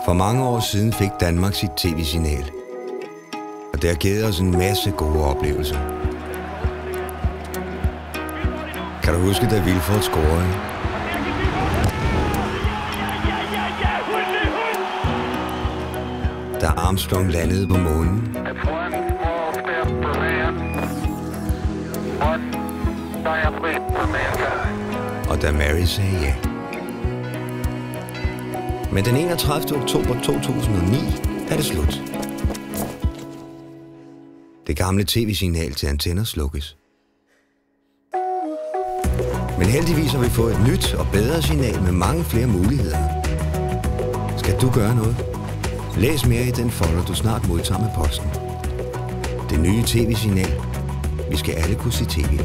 For mange år siden fik Danmark sit tv-signal, og det har givet os en masse gode oplevelser. Kan du huske, da Vilfort scorede? Da Armstrong landede på månen? Og da Mary sagde ja. Men den 31. oktober 2009 er det slut. Det gamle tv-signal til antenner slukkes. Men heldigvis har vi fået et nyt og bedre signal med mange flere muligheder. Skal du gøre noget? Læs mere i den folder, du snart modtager med posten. Det nye tv-signal. Vi skal alle kunne se tv.